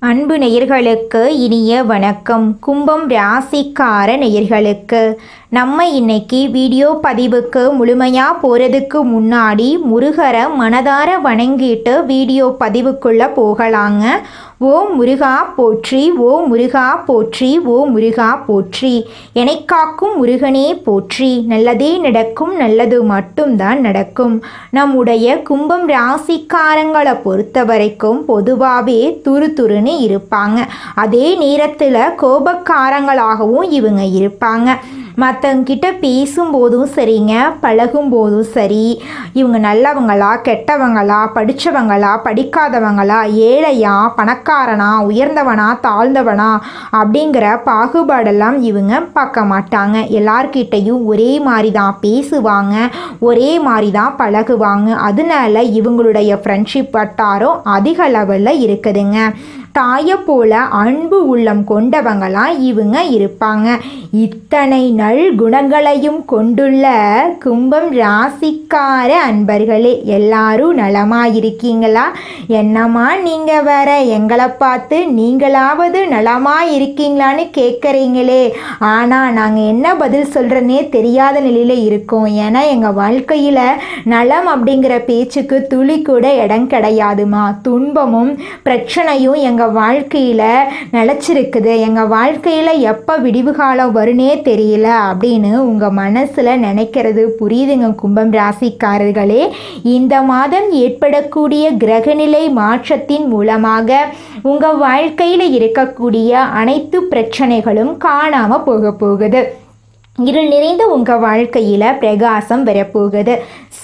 அன்பு நேயர்களுக்கு இனிய வணக்கம். கும்பம் ராசிக்கார நேயர்களுக்கு நம்ம இன்னைக்கு வீடியோ பதிவுக்கு முழுமையாக போகிறதுக்கு முன்னாடி முருகரை மனதார வணங்கிட்டு வீடியோ பதிவுக்குள்ளே போகலாங்க. ஓ முருகா போற்றி, ஓ முருகா போற்றி, ஓ முருகா போற்றி, என்னை காக்கும் முருகனே போற்றி. நல்லதே நடக்கும், நல்லது மட்டும்தான் நடக்கும். நம்முடைய கும்பம் ராசிக்காரங்களை பொறுத்த வரைக்கும் பொதுவாகவே துருதுருன்னு இருப்பாங்க. அதே நேரத்தில் கோபக்காரங்களாகவும் இவங்க இருப்பாங்க. மற்றவங்கிட்ட பேசும்போதும் சரிங்க, பழகும்போதும் சரி, இவங்க நல்லவங்களா கெட்டவங்களா, படித்தவங்களா படிக்காதவங்களா, ஏழையா பணக்காரனா, உயர்ந்தவனா தாழ்ந்தவனா அப்படிங்கிற பாகுபாடெல்லாம் இவங்க பார்க்க மாட்டாங்க. எல்லார்கிட்டையும் ஒரே மாதிரி தான் பேசுவாங்க, ஒரே மாதிரி தான் பழகுவாங்க. அதனால இவங்களுடைய ஃப்ரெண்ட்ஷிப் வட்டாரம் அதிக லெவலில் இருக்குதுங்க. தாயை போல அன்பு உள்ளம் கொண்டவங்களாம் இவங்க இருப்பாங்க. இத்தனை நல் குணங்களையும் கொண்டுள்ள கும்பம் ராசிக்கார அன்பர்களே, எல்லாரும் நலமாயிருக்கீங்களா? என்னம்மா நீங்கள் வேற எங்களை பார்த்து நீங்களாவது நலமாயிருக்கீங்களான்னு கேட்குறீங்களே. ஆனால் நாங்கள் என்ன பதில் சொல்கிறேன்னே தெரியாத நிலையில் இருக்கோம். ஏன்னா எங்கள் வாழ்க்கையில் நலம் அப்படிங்கிற பேச்சுக்கு துளி கூட இடம் கிடையாதுமா. துன்பமும் பிரச்சனையும் எங்கள் வாழ்க்கையில் நிலச்சிருக்குது. எங்கள் வாழ்க்கையில் எப்போ விடிவு காலம் வருனே தெரியல அப்படின்னு உங்கள் மனசில் நினைக்கிறது புரியுதுங்க கும்பம் ராசிக்காரர்களே. இந்த மாதம் ஏற்படக்கூடிய கிரகநிலை மாற்றத்தின் மூலமாக உங்கள் வாழ்க்கையில் இருக்கக்கூடிய அனைத்து பிரச்சனைகளும் காணாமல் போகுது. இருள் நிறைந்த உங்கள் வாழ்க்கையில் பிரகாசம் வரப்போகுது.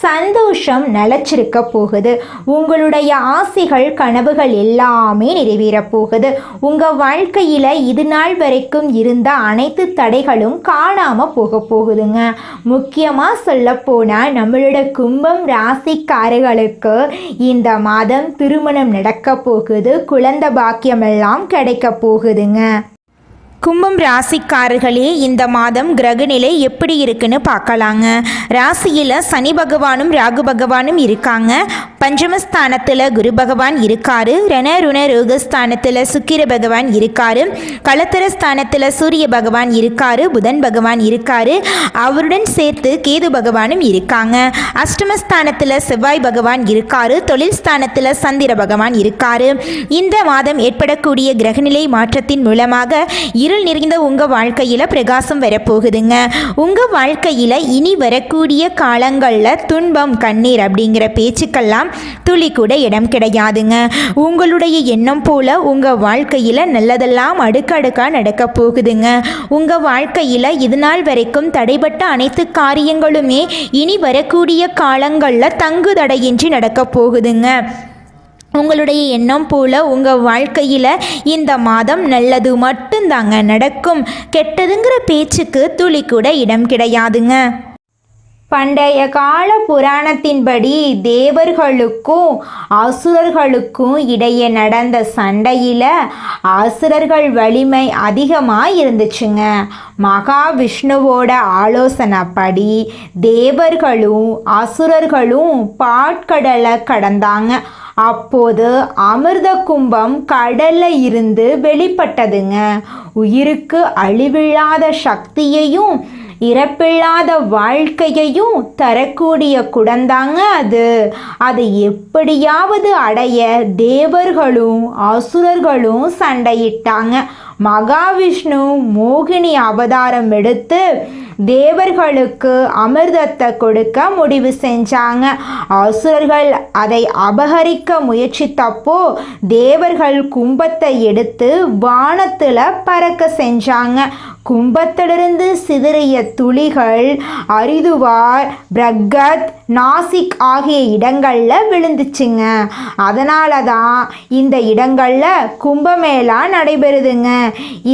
சந்தோஷம் நிலச்சிருக்க போகுது. உங்களுடைய ஆசைகள் கனவுகள் எல்லாமே நிறைவேறப் போகுது. உங்கள் வாழ்க்கையில் இது நாள் வரைக்கும் இருந்த அனைத்து தடைகளும் காணாமல் போகுதுங்க. முக்கியமாக சொல்லப்போனால் நம்மளோட கும்பம் ராசிக்காரர்களுக்கு இந்த மாதம் திருமணம் நடக்க போகுது. குழந்தை பாக்கியமெல்லாம் கிடைக்க போகுதுங்க. கும்பம் ராசிக்காரர்களே, இந்த மாதம் கிரகநிலை எப்படி இருக்குன்னு பார்க்கலாங்க. ராசியில் சனி பகவானும் ராகு பகவானும் இருக்காங்க. பஞ்சமஸ்தானத்தில் குரு பகவான் இருக்காரு. ரணருண ரோகஸ்தானத்தில் சுக்கிர பகவான் இருக்காரு. களத்திர ஸ்தானத்தில் சூரிய பகவான் இருக்காரு. புதன் பகவான் இருக்காரு. அவருடன் சேர்த்து கேது பகவானும் இருக்காங்க. அஷ்டமஸ்தானத்தில் செவ்வாய் பகவான் இருக்காரு. தொழில் ஸ்தானத்தில் சந்திர பகவான் இருக்காரு. இந்த மாதம் ஏற்படக்கூடிய கிரகநிலை மாற்றத்தின் மூலமாக இருள் நிறைந்த உங்கள் வாழ்க்கையில் பிரகாசம் வரப்போகுதுங்க. உங்கள் வாழ்க்கையில் இனி வரக்கூடிய காலங்களில் துன்பம் கண்ணீர் அப்படிங்கிற பேச்சுக்கெல்லாம் துளி கூட இடம் கிடையாதுங்க. உங்களுடைய எண்ணம் போல உங்கள் வாழ்க்கையில் நல்லதெல்லாம் அடுக்கடுக்காக நடக்க போகுதுங்க. உங்கள் வாழ்க்கையில் இது நாள் வரைக்கும் தடைபட்ட அனைத்து காரியங்களுமே இனி வரக்கூடிய காலங்களில் தங்கு தடையின்றி நடக்க போகுதுங்க. உங்களுடைய எண்ணம் போல உங்கள் வாழ்க்கையில் இந்த மாதம் நல்லது மட்டும்தாங்க நடக்கும். கெட்டதுங்கிற பேச்சுக்கு துளி கூட இடம் கிடையாதுங்க. பண்டைய கால புராணத்தின்படி தேவர்களுக்கும் அசுரர்களுக்கும் இடையே நடந்த சண்டையில் அசுரர்கள் வலிமை அதிகமாக இருந்துச்சுங்க. மகாவிஷ்ணுவோட ஆலோசனைப்படி தேவர்களும் அசுரர்களும் பாட்கடலை கடந்தாங்க. அப்போது அமிர்த கும்பம் கடல்ல இருந்து வெளிப்பட்டதுங்க. உயிருக்கு அழிவில்லாத சக்தியையும் இறப்பில்லாத வாழ்க்கையையும் தரக்கூடிய குடந்தாங்க அது எப்படியாவது அடைய தேவர்களும் அசுரர்களும் சண்டையிட்டாங்க. மகாவிஷ்ணு மோகினி அவதாரம் எடுத்து தேவர்களுக்கு அமிர்தத்தை கொடுக்க முடிவு செஞ்சாங்க. அசுரர்கள் அதை அபகரிக்க முயற்சித்தப்போ தேவர்கள் கும்பத்தை எடுத்து வானத்தில் பறக்க செஞ்சாங்க. கும்பத்திலிருந்து சிதறிய துளிகள் அரிதுவார், பிரகத், நாசிக் ஆகிய இடங்களில் விழுந்துச்சுங்க. அதனால தான் இந்த இடங்களில் கும்பமேளா நடைபெறுதுங்க.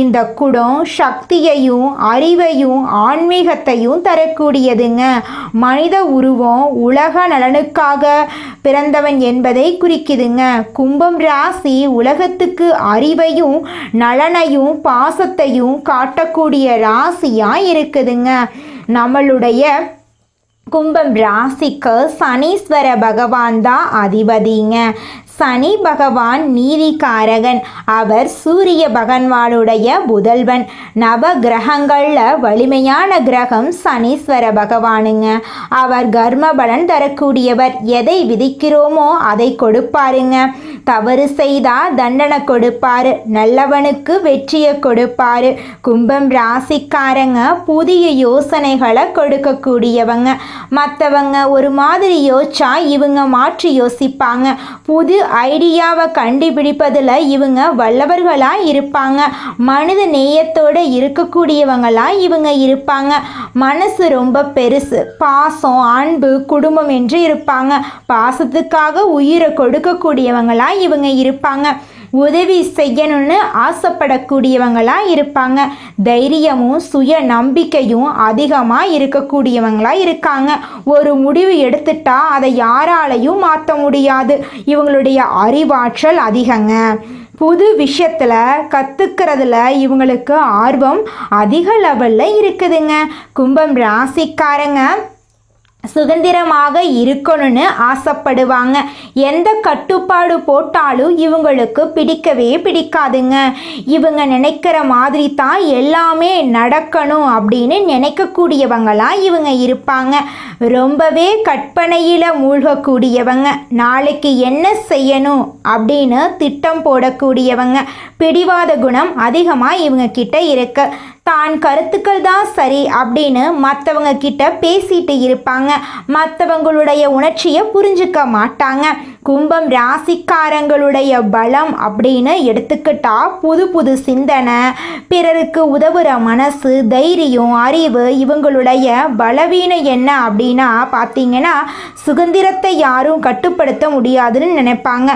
இந்த குடம் சக்தியையும் அறிவையும் ஆன்மீகத்தையும் தரக்கூடியதுங்க. மனித உருவம் உலக நலனுக்காக பிறந்தவன் என்பதை குறிக்குதுங்க. கும்பம் ராசி உலகத்துக்கு அறிவையும் நலனையும் பாசத்தையும் காட்டக்கூடிய ராசியாக இருக்குதுங்க. நம்மளுடைய கும்பம் ராசிக்கு சனீஸ்வர பகவான் தான் அதிபதிங்க. சனி பகவான் நீதிகாரகன். அவர் சூரிய பகவானுடைய புதல்வன். நவ கிரகங்களில் வலிமையான கிரகம் சனீஸ்வர பகவானுங்க. அவர் கர்ம பலன் தரக்கூடியவர். எதை விதிக்கிறோமோ அதை கொடுப்பாருங்க. தவறு செய்தால் தண்டனை கொடுப்பாரு. நல்லவனுக்கு வெற்றியை கொடுப்பாரு. கும்பம் ராசிக்காரங்க புதிய யோசனைகளை கொடுக்கக்கூடியவங்க. மற்றவங்க ஒரு மாதிரி யோசிச்சா இவங்க மாற்றி யோசிப்பாங்க. புது ஐடியாவை கண்டுபிடிப்பதில் இவங்க வல்லவர்களாக இருப்பாங்க. மனித நேயத்தோடு இருக்கக்கூடியவங்களாக இவங்க இருப்பாங்க. மனசு ரொம்ப பெருசு. பாசம், அன்பு, குடும்பம் என்று இருப்பாங்க. பாசத்துக்காக உயிரை கொடுக்கக்கூடியவங்களாக இவங்க இருப்பாங்க. உதவி செய்யணும்னு ஆசைப்படக்கூடியவங்களாக இருப்பாங்க. தைரியமும் சுய நம்பிக்கையும் அதிகமாக இருக்கக்கூடியவங்களாக இருக்காங்க. ஒரு முடிவு எடுத்துட்டா அதை யாராலையும் மாற்ற முடியாது. இவங்களுடைய அறிவாற்றல் அதிகங்க. புது விஷயத்தில் கற்றுக்கிறதுல இவங்களுக்கு ஆர்வம் அதிக லெவலில் இருக்குதுங்க. கும்பம் ராசிக்காரங்க சுதந்திரமாக இருக்கணும்னு ஆசைப்படுவாங்க. எந்த கட்டுப்பாடு போட்டாலும் இவங்களுக்கு பிடிக்கவே பிடிக்காதுங்க. இவங்க நினைக்கிற மாதிரி தான் எல்லாமே நடக்கணும் அப்படின்னு நினைக்கக்கூடியவங்களாம் இவங்க இருப்பாங்க. ரொம்பவே கற்பனையில் மூழ்கக்கூடியவங்க. நாளைக்கு என்ன செய்யணும் அப்படின்னு திட்டம் போடக்கூடியவங்க. பிடிவாத குணம் அதிகமாக இவங்க கிட்ட இருக்கு. தான் கருத்துக்கள் தான் சரி அப்படின்னு மற்றவங்க கிட்ட பேசிட்டு இருப்பாங்க. மற்றவங்களுடைய உணர்ச்சியை புரிஞ்சுக்க மாட்டாங்க. கும்பம் ராசிக்காரங்களுடைய பலம் அப்படின்னு எடுத்துக்கிட்டா புது புது சிந்தனை, பிறருக்கு உதவுற மனசு, தைரியம், அறிவு. இவங்களுடைய பலவீனம் என்ன அப்படின்னா பார்த்தீங்கன்னா சுதந்திரத்தை யாரும் கட்டுப்படுத்த முடியாதுன்னு நினைப்பாங்க.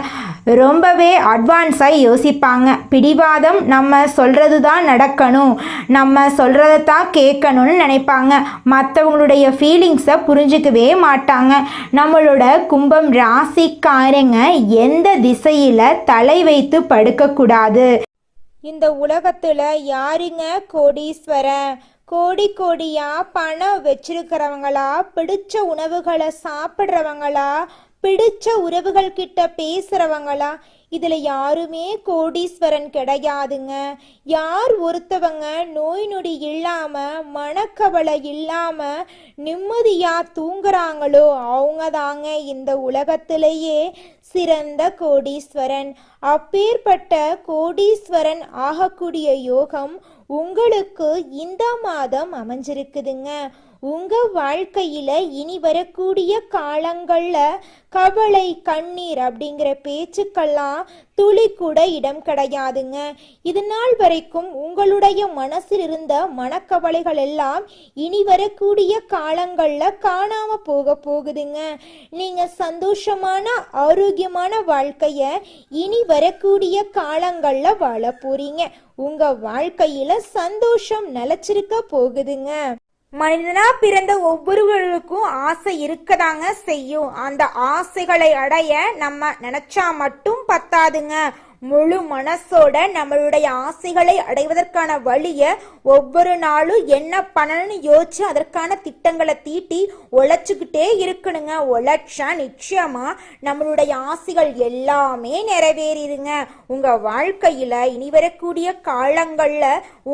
ரொம்பவே அட்வான்ஸாக யோசிப்பாங்க. பிடிவாதம், நம்ம சொல்கிறது தான் நடக்கணும், நம்ம சொல்கிறத தான் கேட்கணும்னு நினைப்பாங்க. மற்றவங்களுடைய ஃபீலிங்ஸை புரிஞ்சிக்கவே மாட்டாங்க. நம்மளோட கும்பம் ராசிக்காரங்க எந்த திசையில் தலை வைத்து படுக்கக்கூடாது. இந்த உலகத்தில் யாருங்க கோடீஸ்வரன்? கோடி கோடியா பணம் வச்சிருக்கிறவங்களா, பிடிச்ச உணவுகளை சாப்பிட்றவங்களா, பிடிச்ச உறவுகள் கிட்ட பேசுறவங்களா? இதுல யாருமே கோடீஸ்வரன் கிடையாதுங்க. யார் ஒருத்தவங்க நோய் நொடி இல்லாம, மனக்கவலை இல்லாம நிம்மதியா தூங்குறாங்களோ அவங்க தாங்க இந்த உலகத்திலேயே சிறந்த கோடீஸ்வரன். அப்பேற்பட்ட கோடீஸ்வரன் ஆகக்கூடிய யோகம் உங்களுக்கு இந்த மாதம் அமைஞ்சிருக்குதுங்க. உங்க வாழ்க்கையில இனி வரக்கூடிய காலங்கள்ல கவலை, கண்ணீர் அப்படிங்கிற பேச்சுக்கெல்லாம் துளி கூட இடம் கிடையாதுங்க. இது நாள் வரைக்கும் உங்களுடைய மனசில் இருந்த மனக்கவலைகள் எல்லாம் இனி வரக்கூடிய காலங்கள்ல காணாம போகுதுங்க. நீங்க சந்தோஷமான ஆரோக்கியமான வாழ்க்கைய இனி வரக்கூடிய காலங்கள்ல வாழ போறீங்க. உங்க வாழ்க்கையில சந்தோஷம் நிலைச்சிருக்க போகுதுங்க. மனிதனா பிறந்த ஒவ்வொருவருக்கும் ஆசை இருக்கதாங்க செய்யும். அந்த ஆசைகளை அடைய நம்ம நினைச்சா மட்டும் பத்தாதுங்க. முழு மனசோட நம்மளுடைய ஆசைகளை அடைவதற்கான வழியை ஒவ்வொரு நாளும் என்ன பண்ணணும்னு யோசிச்சு அதற்கான திட்டங்களை தீட்டி உழைச்சிக்கிட்டே இருக்கணுங்க. உழைச்சா நிச்சயமா நம்மளுடைய ஆசைகள் எல்லாமே நிறைவேறிடுங்க. உங்க வாழ்க்கையில இனி வரக்கூடிய காலங்கள்ல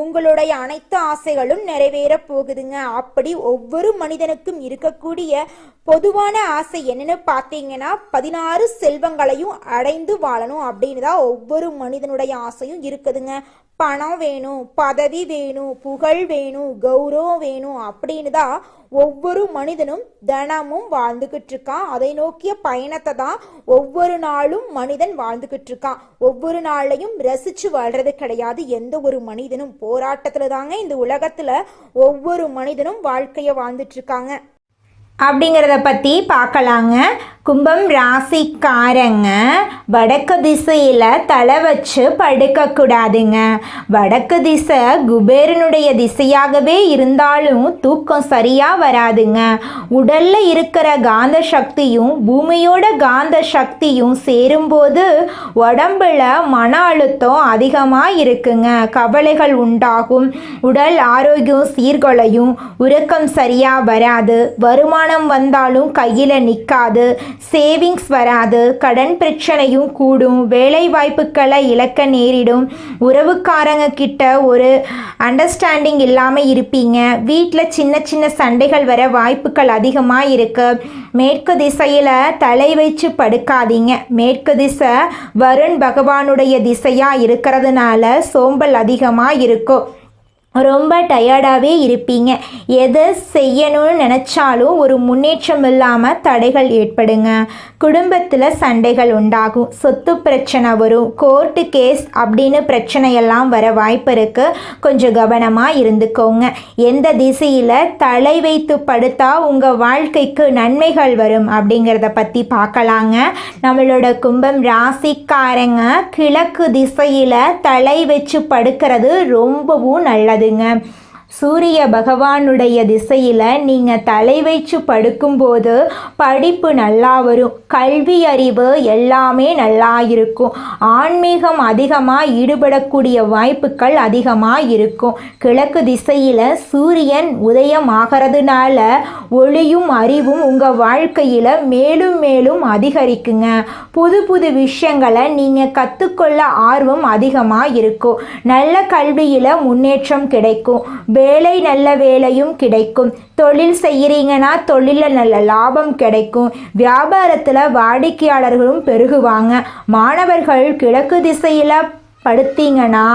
உங்களுடைய அனைத்து ஆசைகளும் நிறைவேற போகுதுங்க. அப்படி ஒவ்வொரு மனிதனுக்கும் இருக்கக்கூடிய பொதுவான ஆசை என்னன்னு பார்த்தீங்கன்னா 16 செல்வங்களையும் அடைந்து வாழணும் அப்படின்னு தான் ஒவ்வொரு மனிதனுடைய ஆசையும் இருக்குதுங்க. பணம் வேணும், பதவி வேணும், புகழ் வேணும், கௌரவம் வேணும் அப்படின்னு தான் ஒவ்வொரு மனிதனும் தினமும் வாழ்ந்துகிட்டு இருக்கான். அதை நோக்கிய பயணத்தை தான் ஒவ்வொரு நாளும் மனிதன் வாழ்ந்துகிட்டு இருக்கான். ஒவ்வொரு நாளையும் ரசிச்சு வாழ்றது கிடையாது எந்த ஒரு மனிதனும். போராட்டத்துல தாங்க இந்த உலகத்துல ஒவ்வொரு மனிதனும் வாழ்க்கைய வாழ்ந்துட்டு இருக்காங்க. அப்படிங்கிறத பற்றி பார்க்கலாங்க. கும்பம் ராசிக்காரங்க வடக்கு திசையில் தலை வச்சு படுக்கக்கூடாதுங்க. வடக்கு திசை குபேரனுடைய திசையாகவே இருந்தாலும் தூக்கம் சரியாக வராதுங்க. உடலில் இருக்கிற காந்த சக்தியும் பூமியோட காந்த சக்தியும் சேரும்போது உடம்புல மன அழுத்தம் அதிகமாக இருக்குங்க. கவலைகள் உண்டாகும். உடல் ஆரோக்கியம் சீர்குலையும். உறக்கம் சரியாக வராது. வருமானம் வருமானம் வந்தாலும் கையில் நிற்காது, சேவிங்ஸ் வராது, கடன் பிரச்சனையும் கூடும், வேலை வாய்ப்புகளை இழக்க நேரிடும், உறவுக்காரங்க கிட்ட ஒரு அண்டர்ஸ்டாண்டிங் இல்லாமல் இருப்பீங்க, வீட்டில் சின்ன சின்ன சண்டைகள் வர வாய்ப்புகள் அதிகமாக இருக்கு. மேற்கு திசையில் தலை வச்சு படுக்காதீங்க. மேற்கு திசை வருண் பகவானுடைய திசையாக இருக்கிறதுனால சோம்பல் அதிகமாக இருக்கும். ரொம்ப டயர்டாகவே இருப்பீங்க. எதை செய்யணும்னு நினச்சாலும் ஒரு முன்னேற்றம் இல்லாமல் தடைகள் ஏற்படுங்க. குடும்பத்தில் சண்டைகள் உண்டாகும், சொத்து பிரச்சனை வரும், கோர்ட்டு கேஸ் அப்படின்னு பிரச்சனையெல்லாம் வர வாய்ப்பு இருக்குது. கொஞ்சம் கவனமாக இருந்துக்கோங்க. எந்த திசையில் தலை வைத்து படுத்தா உங்கள் வாழ்க்கைக்கு நன்மைகள் வரும் அப்படிங்கிறத பற்றி பார்க்கலாங்க. நம்மளோட கும்பம் ராசிக்காரங்க கிழக்கு திசையில் தலை வச்சு படுக்கிறது ரொம்பவும் நல்லது. சூரிய பகவானுடைய திசையில் நீங்கள் தலை வைச்சு படுக்கும்போது படிப்பு நல்லா வரும், கல்வி அறிவு எல்லாமே நல்லா இருக்கும், ஆன்மீகம் அதிகமாக ஈடுபடக்கூடிய வாய்ப்புகள் அதிகமாக இருக்கும். கிழக்கு திசையில் சூரியன் உதயம் ஆகிறதுனால ஒளியும் அறிவும் உங்கள் வாழ்க்கையில் மேலும் மேலும் அதிகரிக்குங்க. புது புது விஷயங்களை நீங்கள் கற்றுக்கொள்ள ஆர்வம் அதிகமாக இருக்கும். நல்ல கல்வியில் முன்னேற்றம் கிடைக்கும், வேலை நல்ல வேலையும் கிடைக்கும். தொழில் செய்கிறீங்கன்னா தொழிலில் நல்ல லாபம் கிடைக்கும். வியாபாரத்தில் வாடிக்கையாளர்களும் பெருகுவாங்க. மாணவர்கள் கிழக்கு திசையில் படுத்தீங்கன்னா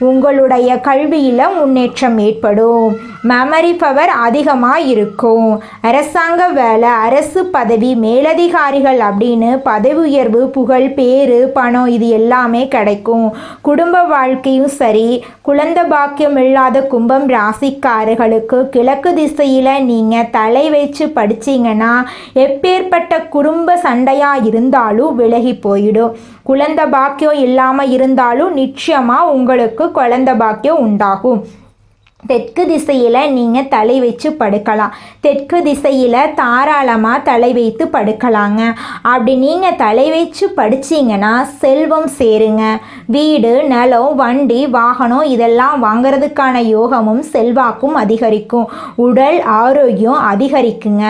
உங்களுடைய கல்வியில் முன்னேற்றம் ஏற்படும். மெமரி பவர் அதிகமாக இருக்கும். அரசாங்க வேலை, அரசு பதவி, மேலதிகாரிகள் அப்படின்னு பதவி உயர்வு, புகழ், பேரு, பணம் இது எல்லாமே கிடைக்கும். குடும்ப வாழ்க்கையும் சரி. குழந்தை பாக்கியம் இல்லாத கும்பம் ராசிக்காரர்களுக்கு கிழக்கு திசையில் நீங்கள் தலை வச்சு படிச்சிங்கன்னா எப்பேற்பட்ட குடும்ப சண்டையாக இருந்தாலும் விலகி போயிடும். குழந்தை பாக்கியம் இல்லாமல் இருந்தாலும் நிச்சயமாக உங்களுக்கு குழந்தை பாக்கியம் உண்டாகும். தெற்கு திசையில் நீங்கள் தலை வச்சு படுக்கலாம். தெற்கு திசையில் தாராளமாக தலை வைத்து படுக்கலாங்க. அப்படி நீங்கள் தலை வச்சு படிச்சிங்கன்னா செல்வம் சேருங்க. வீடு, நிலம், வண்டி, வாகனம் இதெல்லாம் வாங்கிறதுக்கான யோகமும் செல்வாக்கும் அதிகரிக்கும். உடல் ஆரோக்கியம் அதிகரிக்குங்க.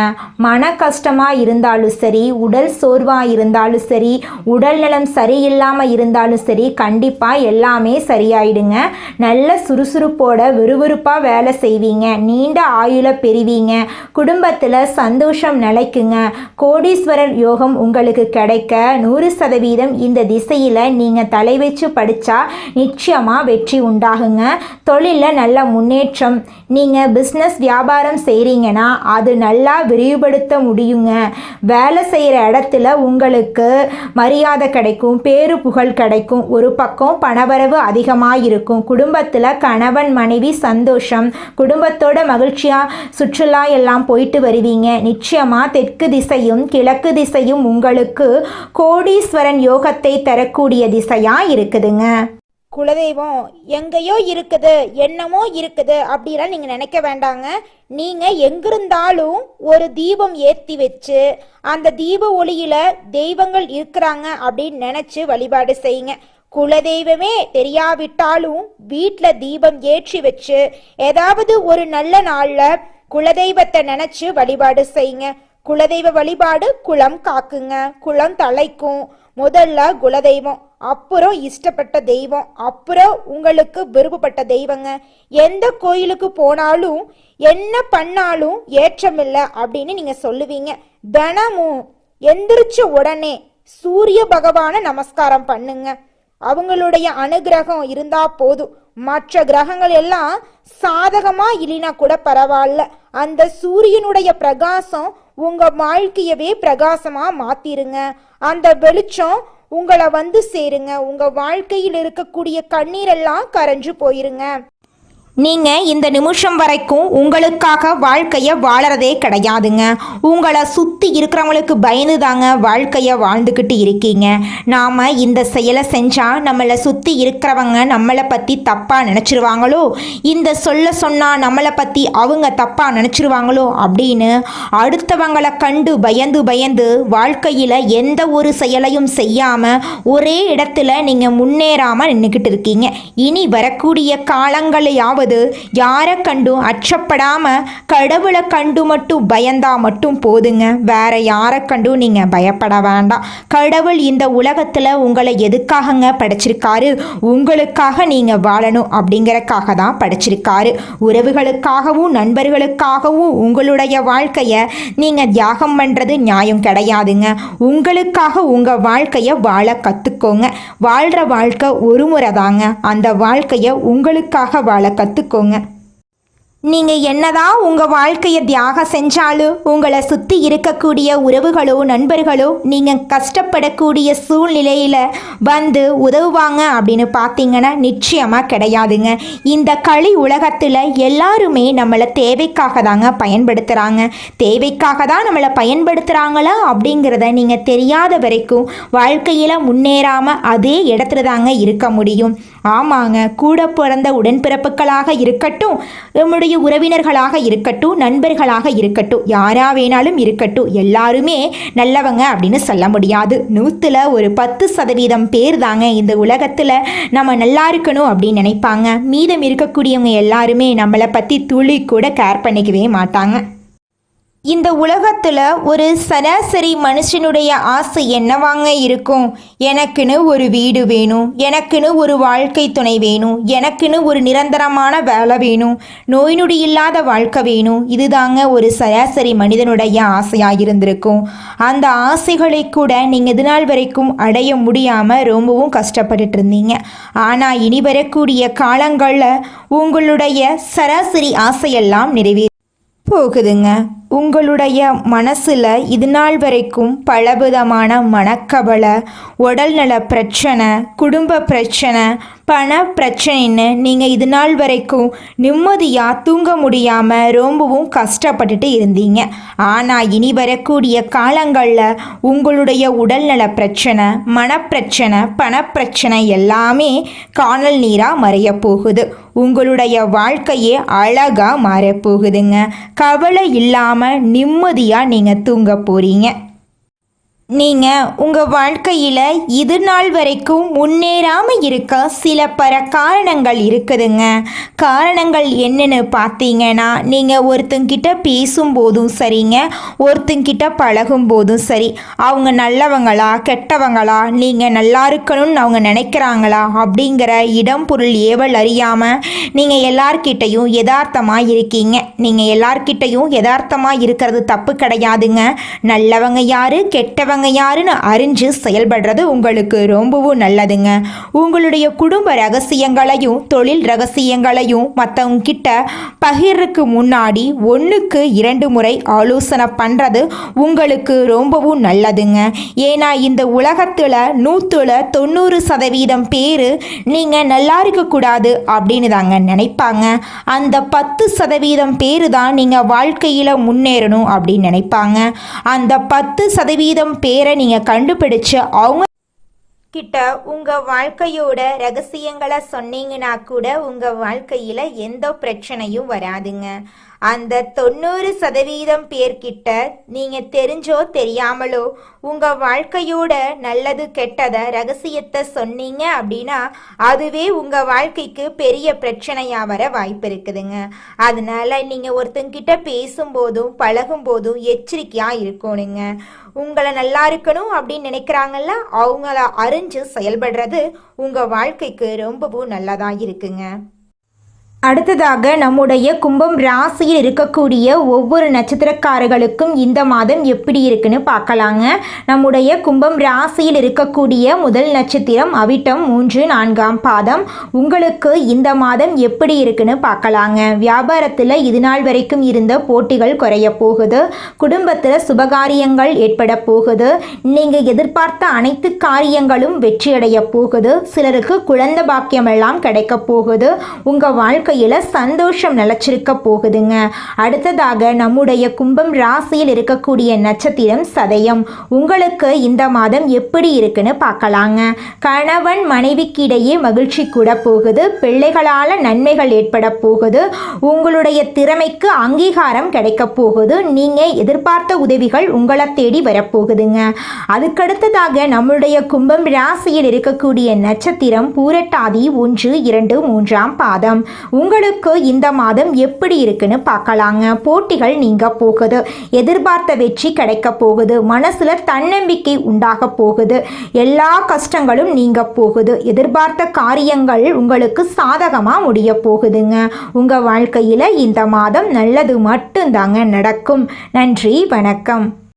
மன கஷ்டமாக இருந்தாலும் சரி, உடல் சோர்வாக இருந்தாலும் சரி, உடல் நலம் சரியில்லாமல் இருந்தாலும் சரி, கண்டிப்பாக எல்லாமே சரியாயிடுங்க. நல்ல சுறுசுறுப்போட விறுவிறுப்பாக வேலை செய்வீங்க. நீண்ட ஆயுள பெறுவீங்க. குடும்பத்தில் சந்தோஷம் நிலைக்குங்க. கோடீஸ்வரர் யோகம் உங்களுக்கு கிடைக்க 100% இந்த திசையில் நீங்கள் தலை வச்சு படித்தா நிச்சயமாக வெற்றி உண்டாகுங்க. தொழிலில் நல்ல முன்னேற்றம். நீங்கள் பிஸ்னஸ் வியாபாரம் செய்கிறீங்கன்னா அது நல்லா விரிவுபடுத்த முடியுங்க. வேலை செய்கிற இடத்துல உங்களுக்கு மரியாதை கிடைக்கும், பேரு புகழ் கிடைக்கும். ஒரு பக்கம் பணவரவு அதிகமாக இருக்கும். குடும்பத்தில் கணவன் மனைவி சந்தோஷம், குடும்பத்தோட மகிழ்ச்சியாக சுற்றுலா எல்லாம் போயிட்டு வருவீங்க. நிச்சயமாக தெற்கு திசையும் கிழக்கு திசையும் உங்களுக்கு கோடீஸ்வரன் யோகத்தை தரக்கூடிய திசையாக இருக்குதுங்க. குலதெய்வம் எங்கேயோ இருக்குது, என்னமோ இருக்குது அப்படிலாம் நீங்கள் நினைக்க வேண்டாங்க. நீங்கள் எங்கிருந்தாலும் ஒரு தீபம் ஏற்றி வச்சு அந்த தீப ஒளியில் தெய்வங்கள் இருக்கிறாங்க அப்படின்னு நினச்சி வழிபாடு செய்யுங்க. குலதெய்வமே தெரியாவிட்டாலும் வீட்டில் தீபம் ஏற்றி வச்சு ஏதாவது ஒரு நல்ல நாளில் குலதெய்வத்தை நினச்சி வழிபாடு செய்யுங்க. குலதெய்வ வழிபாடு குலம் காக்குங்க, குலம் தலைக்கும். முதல்ல குலதெய்வம், அப்புறம் இஷ்டப்பட்ட தெய்வம், அப்புறம் உங்களுக்கு விருப்பப்பட்ட தெய்வங்க. எந்த கோயிலுக்கு போனாலும் என்ன பண்ணாலும் ஏற்றமில்லை அப்படின்னு நீங்க சொல்லுவீங்க. தினமும் எந்திரிச்ச உடனே சூரிய பகவானை நமஸ்காரம் பண்ணுங்க. அவங்களுடைய அனுகிரகம் இருந்தா போதும். மற்ற கிரகங்கள் எல்லாம் சாதகமா இல்லைனா கூட பரவாயில்ல, அந்த சூரியனுடைய பிரகாசம் உங்க வாழ்க்கையவே பிரகாசமா மாத்திருங்க. அந்த வெளிச்சம் உங்களை வந்து சேருங்க. உங்க வாழ்க்கையில் இருக்கக்கூடிய கண்ணீரெல்லாம் கரைஞ்சு போயிருங்க. நீங்கள் இந்த நிமிஷம் வரைக்கும் உங்களுக்காக வாழ்க்கையை வாழறதே கிடையாதுங்க. உங்களை சுற்றி இருக்கிறவங்களுக்கு பயந்து தாங்க வாழ்க்கையை வாழ்ந்துக்கிட்டு இருக்கீங்க. நாம் இந்த செயலை செஞ்சால் நம்மளை சுற்றி இருக்கிறவங்க நம்மளை பற்றி தப்பாக நினச்சிருவாங்களோ, இந்த சொன்னால் நம்மளை பற்றி அவங்க தப்பாக நினச்சிருவாங்களோ அப்படின்னு அடுத்தவங்களை கண்டு பயந்து பயந்து வாழ்க்கையில் எந்த ஒரு செயலையும் செய்யாமல் ஒரே இடத்துல நீங்கள் முன்னேறாமல் நின்றுக்கிட்டு இருக்கீங்க. இனி வரக்கூடிய காலங்களையாவது அதாவது யாரை கண்டும் அச்சப்படாமல் கடவுளை கண்டு மட்டும் பயந்தா மட்டும் போதுங்க. வேற யாரை கண்டும் நீங்கள் பயப்பட வேண்டாம். கடவுள் இந்த உலகத்தில் உங்களை எதுக்காகங்க படைச்சிருக்காரு? உங்களுக்காக நீங்கள் வாழணும் அப்படிங்கிறக்காக தான் படைச்சிருக்காரு. உறவுகளுக்காகவும் நண்பர்களுக்காகவும் உங்களுடைய வாழ்க்கையை நீங்கள் தியாகம் பண்ணுறது நியாயம் கிடையாதுங்க. உங்களுக்காக உங்கள் வாழ்க்கையை வாழ கற்றுக்கோங்க. வாழ்கிற வாழ்க்கை ஒரு முறை தாங்க. அந்த வாழ்க்கையை உங்களுக்காக வாழ கற்றுக்கோங்க. நீங்கள் என்னதான் உங்கள் வாழ்க்கையை தியாகம் செஞ்சாலும் உங்களை சுற்றி இருக்கக்கூடிய உறவுகளோ நண்பர்களோ நீங்கள் கஷ்டப்படக்கூடிய சூழ்நிலையில் வந்து உதவுவாங்க அப்படின்னு பார்த்தீங்கன்னா நிச்சயமாக கிடையாதுங்க. இந்த களி உலகத்தில் எல்லாருமே நம்மளை தேவைக்காக தாங்க பயன்படுத்துகிறாங்க. தேவைக்காக தான் நம்மளை பயன்படுத்துகிறாங்களா அப்படிங்கிறத நீங்கள் தெரியாத வரைக்கும் வாழ்க்கையில் முன்னேறாமல் அதே இடத்துல தாங்க இருக்க முடியும். ஆமாங்க, கூட பிறந்த உடன்பிறப்புகளாக இருக்கட்டும், நம்முடைய உறவினர்களாக இருக்கட்டும், நண்பர்களாக இருக்கட்டும், யாரா வேணாலும் இருக்கட்டும், எல்லாருமே நல்லவங்க அப்படின்னு சொல்ல முடியாது. 100ல் ஒரு 10% பேர் தாங்க இந்த உலகத்தில் நம்ம நல்லா இருக்கணும் அப்படின்னு நினைப்பாங்க. மீதம் இருக்கக்கூடியவங்க எல்லாருமே நம்மளை பற்றி துளி கூட கேர் பண்ணிக்கவே மாட்டாங்க. இந்த உலகத்தில் ஒரு சராசரி மனுஷனுடைய ஆசை என்னவாங்க இருக்கும்? எனக்குன்னு ஒரு வீடு வேணும், எனக்குன்னு ஒரு வாழ்க்கை துணை வேணும், எனக்குன்னு ஒரு நிரந்தரமான வேலை வேணும், நோய் நொடி இல்லாத வாழ்க்கை வேணும். இதுதாங்க ஒரு சராசரி மனிதனுடைய ஆசையாக இருந்திருக்கும். அந்த ஆசைகளை கூட நீங்கள் இது நாள் வரைக்கும் அடைய முடியாமல் ரொம்பவும் கஷ்டப்பட்டுட்டு இருந்தீங்க. ஆனால் இனி வரக்கூடிய காலங்களில் உங்களுடைய சராசரி ஆசையெல்லாம் நிறைவேறும் போகுதுங்க. உங்களுடைய மனசில் இது நாள் வரைக்கும் பலவிதமான மனக்கவலை, உடல்நல பிரச்சனை, குடும்ப பிரச்சனை, பண பிரச்சனைன்னு நீங்கள் இது நாள் வரைக்கும் நிம்மதியாக தூங்க முடியாமல் ரொம்பவும் கஷ்டப்பட்டுட்டு இருந்தீங்க. ஆனால் இனி வரக்கூடிய காலங்களில் உங்களுடைய உடல்நல பிரச்சனை, மனப்பிரச்சனை, பணப்பிரச்சனை எல்லாமே காணல் நீராக மறைய போகுது. உங்களுடைய வாழ்க்கையே அழகாக மாறப்போகுதுங்க. கவலை இல்லாமல் நிம்மதியாக நீங்கள் தூங்க போகிறீங்க. நீங்கள் உங்கள் வாழ்க்கையில் இது நாள் வரைக்கும் முன்னேறாமல் இருக்க சில காரணங்கள் இருக்குதுங்க. காரணங்கள் என்னென்னு பார்த்தீங்கன்னா, நீங்கள் ஒருத்தங்கிட்ட பேசும்போதும் சரிங்க, ஒருத்தங்கிட்ட பழகும் போதும் சரி, அவங்க நல்லவங்களா கெட்டவங்களா, நீங்கள் நல்லா இருக்கணும்னு அவங்க நினைக்கிறாங்களா அப்படிங்கிற இடம் பொருள் ஏவல் அறியாமல் நீங்கள் எல்லார்கிட்டையும் யதார்த்தமாக இருக்கீங்க. நீங்கள் எல்லார்கிட்டையும் யதார்த்தமாக இருக்கிறது தப்பு கிடையாதுங்க. நல்லவங்க யார் கெட்டவங்க யாருன்னு அறிஞ்சு செயல்படுறது உங்களுக்கு ரொம்பவும் நல்லதுங்க. உங்களுடைய குடும்ப ரகசியங்களையும் தொழில் ரகசியங்களையும் மற்றவங்க கிட்ட பகிர்றதுக்கு முன்னாடி 1க்கு 2 முறை ஆலோசனை பண்ணுறது உங்களுக்கு ரொம்பவும் நல்லதுங்க. ஏன்னா இந்த உலகத்தில் 100ல் 90% பேர் நீங்கள் நல்லா இருக்கக்கூடாது அப்படின்னு தாங்க நினைப்பாங்க. அந்த 10% பேர் தான் நீங்கள் வாழ்க்கையில் முன்னேறணும் அப்படின்னு நினைப்பாங்க. அந்த 10% பேரை நீங்கள் கண்டுபிடிச்சு அவங்க கிட்ட உங்கள் வாழ்க்கையோட ரகசியங்களை சொன்னீங்கன்னா கூட உங்கள் வாழ்க்கையில் எந்த பிரச்சனையும் வராதுங்க. அந்த 90% பேர்கிட்ட நீங்கள் தெரிஞ்சோ தெரியாமலோ உங்கள் வாழ்க்கையோட நல்லது கெட்டதை ரகசியத்தை சொன்னீங்க அப்படின்னா அதுவே உங்கள் வாழ்க்கைக்கு பெரிய பிரச்சனையாக வர வாய்ப்பு இருக்குதுங்க. அதனால நீங்கள் ஒருத்தங்கிட்ட பேசும்போதும் பழகும்போதும் எச்சரிக்கையாக இருக்கணுங்க. உங்களை நல்லா இருக்கணும் அப்படின்னு நினைக்கிறாங்கல்ல, அவங்கள அறிஞ்சு செயல்படுறது உங்கள் வாழ்க்கைக்கு ரொம்பவும் நல்லதாக இருக்குங்க. அடுத்ததாக நம்முடைய கும்பம் ராசியில் இருக்கக்கூடிய ஒவ்வொரு நட்சத்திரக்காரர்களுக்கும் இந்த மாதம் எப்படி இருக்குன்னு பார்க்கலாங்க. நம்முடைய கும்பம் ராசியில் இருக்கக்கூடிய முதல் நட்சத்திரம் அவிட்டம் 3, 4ஆம் பாதம். உங்களுக்கு இந்த மாதம் எப்படி இருக்குன்னு பார்க்கலாங்க. வியாபாரத்தில் இது நாள் வரைக்கும் இருந்த போட்டிகள் குறைய போகுது. குடும்பத்தில் சுபகாரியங்கள் ஏற்பட போகுது. நீங்கள் எதிர்பார்த்த அனைத்து காரியங்களும் வெற்றியடைய போகுது. சிலருக்கு குழந்தை பாக்கியம் எல்லாம் கிடைக்க போகுது. உங்கள் வாழ்க்கையில் சந்தோஷம் நிலச்சிருக்க போகுதுங்க. அடுத்ததாக நம்முடைய கும்பம் ராசியில் இருக்கக்கூடிய நட்சத்திரம் சதயம். உங்களுக்கு இந்த மாதம் எப்படி இருக்குன்னு பார்க்கலாங்க. கணவன் மனைவிக்கு இடையே மகிழ்ச்சி கூட போகுது. பிள்ளைகளால் நன்மைகள் ஏற்பட போகுது. உங்களுடைய திறமைக்கு அங்கீகாரம் கிடைக்க போகுது. நீங்கள் எதிர்பார்த்த உதவிகள் உங்களை தேடி வரப்போகுதுங்க. அதுக்கடுத்ததாக நம்முடைய கும்பம் ராசியில் இருக்கக்கூடிய நட்சத்திரம் பூரட்டாதி 1, 2, 3ஆம் பாதம். உங்களுக்கு இந்த மாதம் எப்படி இருக்குன்னு பார்க்கலாங்க. போட்டிகள் நீங்க போகுது, எதிர்பார்த்த வெற்றி கிடைக்க போகுது, மனசுல தன்னம்பிக்கை உண்டாக போகுது, எல்லா கஷ்டங்களும் நீங்க போகுது, எதிர்பார்த்த காரியங்கள் உங்களுக்கு சாதகமா முடிய போகுதுங்க. உங்க வாழ்க்கையில இந்த மாதம் நல்லது மட்டும்தாங்க நடக்கும். நன்றி, வணக்கம்.